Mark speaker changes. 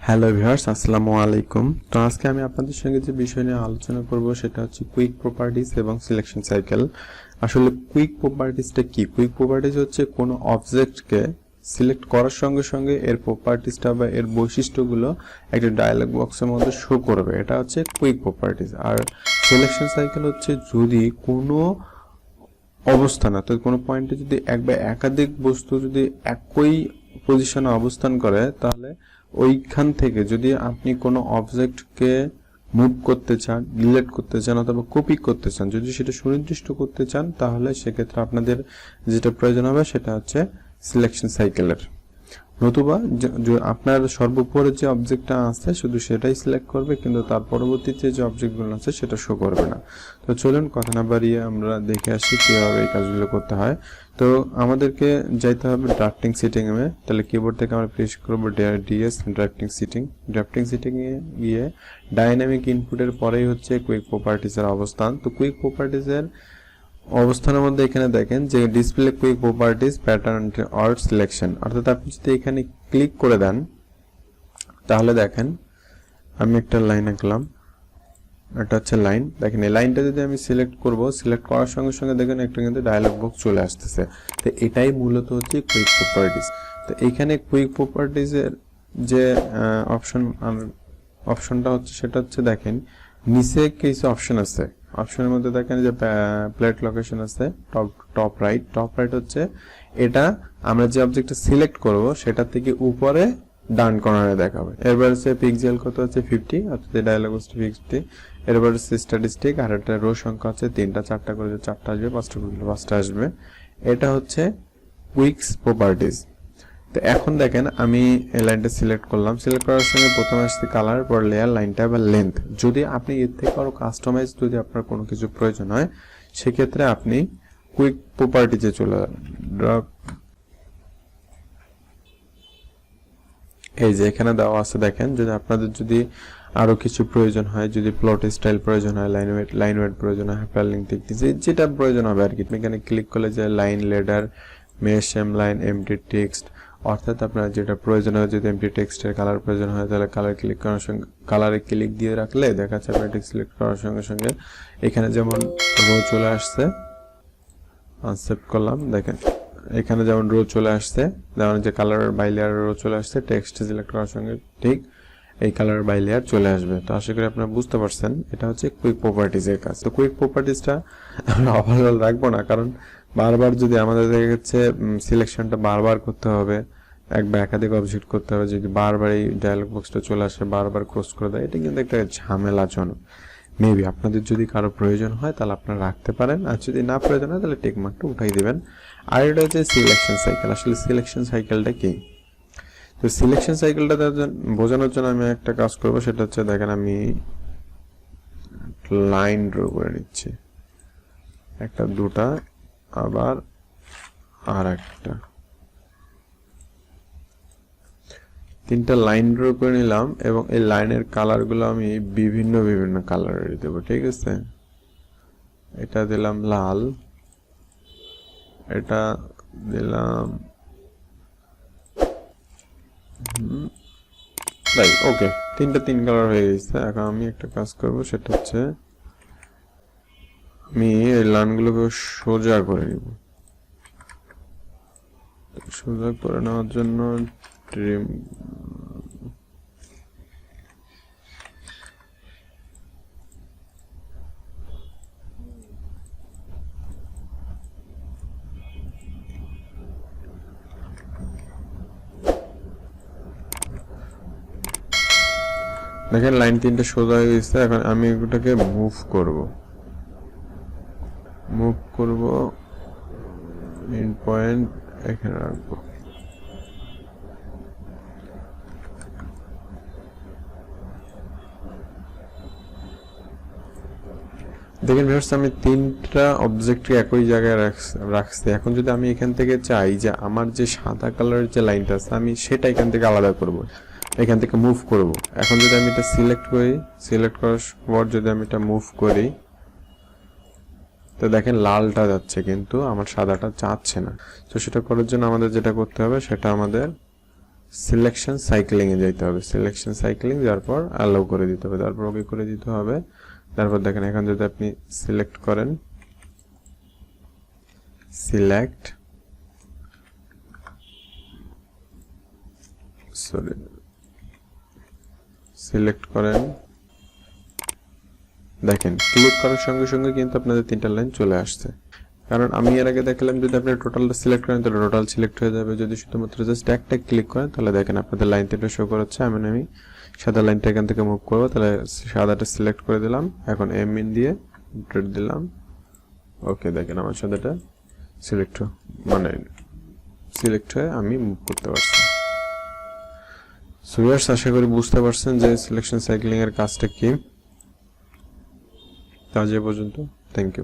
Speaker 1: Hello viewers, আসসালামু আলাইকুম। তো আজকে আমি আপনাদের সঙ্গে যে বিষয় নিয়ে আলোচনা করব সেটা হচ্ছে কুইক প্রপার্টিজ এবং সিলেকশন সাইকেল। আসলে কুইক প্রপার্টিজটা কি? কুইক প্রপার্টিজ হচ্ছে কোনো অবজেক্টকে সিলেক্ট করার সঙ্গে সঙ্গে এর প্রপার্টিজটা বা এর বৈশিষ্ট্যগুলো একটা ডায়ালগ বক্সের মধ্যে শো করবে, এটা হচ্ছে কুইক প্রপার্টিজ। আর সিলেকশন সাইকেল হচ্ছে যদি কোনো অবস্থান অর্থাৎ কোনো পয়েন্টে যদি এক বা একাধিক বস্তু যদি একই পজিশনে অবস্থান করে, তাহলে ওইখান থেকে যদি আপনি কোনো অবজেক্টকে মুভ করতে চান, ডিলিট করতে চান অথবা কপি করতে চান, যদি সেটা সুনির্দিষ্ট করতে চান, তাহলে সেক্ষেত্রে আপনাদের যেটা প্রয়োজন হবে সেটা হচ্ছে সিলেকশন সাইকেলের। নতুবা আপনার সর্বোপরে যে অবজেক্টটা আছে শুধু সেটাই সিলেক্ট করবে, কিন্তু তার পরবর্তীতে যে অবজেক্টগুলো আছে সেটা শো করবে না। তো চলুন কথা না বাড়িয়ে আমরা দেখে আসি কিভাবে এই কাজগুলো করতে হয়। তো আমাদেরকে যাইতে হবে ড্রাফটিং সেটিং এ। তাহলে কিবোর্ড থেকে আমরা প্রেস করব DS drafting setting. Drafting setting এ গিয়ে ডাইনামিক ইনপুটের পরেই হচ্ছে কুইক প্রপার্টিজ এর অবস্থান। তো কুইক প্রপার্টিজ এর অবস্থানের মধ্যে এখানে দেখেন যে display quick properties pattern or selection, অর্থাৎ আপনি যদি এখানে ক্লিক করে দেন তাহলে দেখেন আমি একটা লাইন আঁকলাম, এটা হচ্ছে লাইন। দেখেন এই লাইনটা যদি আমি সিলেক্ট করব, সিলেক্ট করার সঙ্গে সঙ্গে দেখেন একটা কিন্তু ডায়ালগ বক্স চলে আসতেছে। তো এটাই মূলত হচ্ছে কুইক প্রপার্টিজ। তো এইখানে কুইক প্রপার্টিজের যে অপশনটা হচ্ছে সেটা হচ্ছে দেখেন নিচে কিছু অপশন আছে। অপশনের মধ্যে দেখেন যে প্লেট লোকেশন আছে, টপ রাইট হচ্ছে এটা আমরা যে অবজেক্টটা সিলেক্ট করব সেটা থেকে উপরে ডান কর্নারে দেখাবে। এরপর হচ্ছে পিক্সেল কত হচ্ছে 50, অর্থাৎ ডায়ালগ বক্সটা 50। এরপর হচ্ছে স্ট্যাটিস্টিক, আর একটা রো সংখ্যা হচ্ছে 3টা, 4টা করে 4টা আসবে, 5টা করে 5টা আসবে। এটা হচ্ছে কুইকস প্রপার্টিজ। তো এখন দেখেন আমি এই লাইনটা সিলেক্ট করলাম, সিলেক্ট করার সঙ্গে প্রথমে আসছে কালার, পর লেয়ার, লাইনটা বা লেন্থ। যদি আপনি এর থেকে আরো কাস্টমাইজ যদি আপনার কোনো কিছু প্রয়োজন হয় সেক্ষেত্রে আপনি কুইক প্রপার্টিজে চলে যাবেন। এই যে এখানে দেওয়া আছে দেখেন, যদি আপনাদের যদি আরো কিছু প্রয়োজন হয়, যদি প্লট স্টাইল প্রয়োজন হয়, লাইন ওয়েট প্রয়োজন হয়, হাইপারলিংক টেকনিক যেটা প্রয়োজন হবে আর কি, এখানে ক্লিক করলে যে line leader, mesh, M line, empty text, অর্থাৎ আপনার যেটা প্রয়োজন হয়, যদি এমটি টেক্সটের কালার প্রয়োজন হয় তাহলে কালার ক্লিক করার সঙ্গে কালারে ক্লিক দিয়ে রাখলে দেখা যাচ্ছে আপনার টেক্সট সিলেক্ট করার সঙ্গে সঙ্গে এখানে যেমন রো চলে আসছে, আনসেপ্ট করলাম, দেখেন এখানে যেমন রো চলে আসছে, যেমন যে কালার বাই লেয়ার রো চলে আসছে, টেক্সট সিলেক্ট করার সঙ্গে ঠিক এই কালার বাই লেয়ার চলে আসবে। তো আশা করি আপনারা বুঝতে পারছেন এটা হচ্ছে কুইক প্রপার্টিজ এর কাজ। তো কুইক প্রপার্টিজটা আমরা ওভারঅল রাখবো না, কারণ বারবার যদি আমাদের দেখা যাচ্ছে সিলেকশনটা বারবার করতে হবে, এক বা একাধিক অবজেক্ট করতে হবে, যদি বারবার এই ডায়ালগ বক্সটা চলে আসে বারবার ক্রস করে দেয়, এটা কিন্তু একটা ঝামেলাজনক। মেবি আপনাদের যদি কারো প্রয়োজন হয় তাহলে আপনারা রাখতে পারেন, আর যদি না প্রয়োজন হয় তাহলে টিক মার্কটা উঠাই দিবেন। আর এটা হচ্ছে সিলেকশন সাইকেল। আসলে সিলেকশন সাইকেলটা কি? তো সিলেকশন সাইকেলটা বোঝানোর জন্য আমি একটা কাজ করব, সেটা হচ্ছে দেখেন আমি লাইন ড্র করে নিচ্ছি, একটা, দুটা, আবার আর একটা, 3টা লাইন ড্র করে নিলাম এবং এই লাইনের কালারগুলো আমি বিভিন্ন বিভিন্ন কালারের দেবো, ঠিক আছে? এটা দিলাম লাল, এটা দিলাম তাই, ওকে, 3 কালার হয়ে গেছে। এখন আমি একটা কাজ করব, সেটা হচ্ছে আমি এই লাইনগুলোকে সোজা করে নিব। সোজা করে নেওয়ার জন্য ট্রিম, দেখেন লাইন 3টা সোজা হয়ে গেছে। এখন আমি এটাকে মুভ করব এন্ড পয়েন্ট এখানে রাখবো। দেখেন ভিউয়ার্স, আমি 3টা অবজেক্টকে একই জায়গায় রাখছি। এখন যদি আমি এখান থেকে চাই যে আমার যে সাদা কালারের যে লাইনটা আছে আমি সেটা এখান থেকে আলাদা করব, এখান থেকে মুভ করব। এখন যদি আমি এটা সিলেক্ট করি, সিলেক্ট করার পর যদি আমি এটা মুভ করি, তো দেখেন লালটা যাচ্ছে কিন্তু আমার সাদাটা যাচ্ছে না। তো সেটা করার জন্য আমাদের যেটা করতে হবে সেটা আমাদের সিলেকশন সাইক্লিং এ যাইতে হবে, সিলেকশন সাইক্লিং যাওয়ার পর অ্যালাউ করে দিতে হবে, তারপর ওকে করে দিতে হবে। তারপর দেখেন এখন যদি আপনি সিলেক্ট করেন, সিলেক্ট করেন, দেখেন ক্লিক করার সঙ্গে সঙ্গে কিন্তু আপনাদের 3টা লাইন চলে আসছে। কারণ আমি এর আগে দেখালাম যদি আপনি টোটালটা সিলেক্ট করেন তাহলে টোটাল সিলেক্ট হয়ে যাবে, যদি শুধুমাত্র জাস্ট একটা ক্লিক করেন তাহলে দেখেন আপনাদের লাইন 3টা শো করাচ্ছে। আমি সাদা লাইনটা এখান থেকে মুভ করবো, তাহলে সাদাটা সিলেক্ট করে দিলাম, এখন এমইন দিয়ে এন্টার দিলাম। ওকে, দেখেন আমার সাদাটা সিলেক্ট হয়ে আমি মুভ করতে পারছি। সো ভিউয়ার্স, আশা করি বুঝতে পারছেন যে সিলেকশন সাইক্লিং এর কাজটা কি। আজ এ পর্যন্ত, থ্যাংক ইউ।